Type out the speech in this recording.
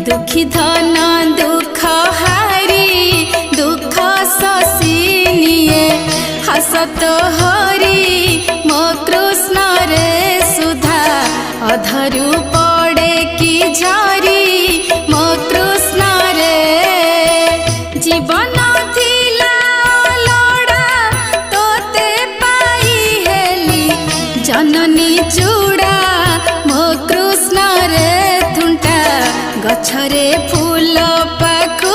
दुखी धन दुख हारी दुख शशिनिए हसत हरि मो कृष्ण रे सुधा अधरु पड़े कि झरी मो कृष्ण रे जीवन थिला लोड़ा तोते पाई हेली जननी चूड़ा मो कृष्ण रे थुंटा गछरे फूल पाखु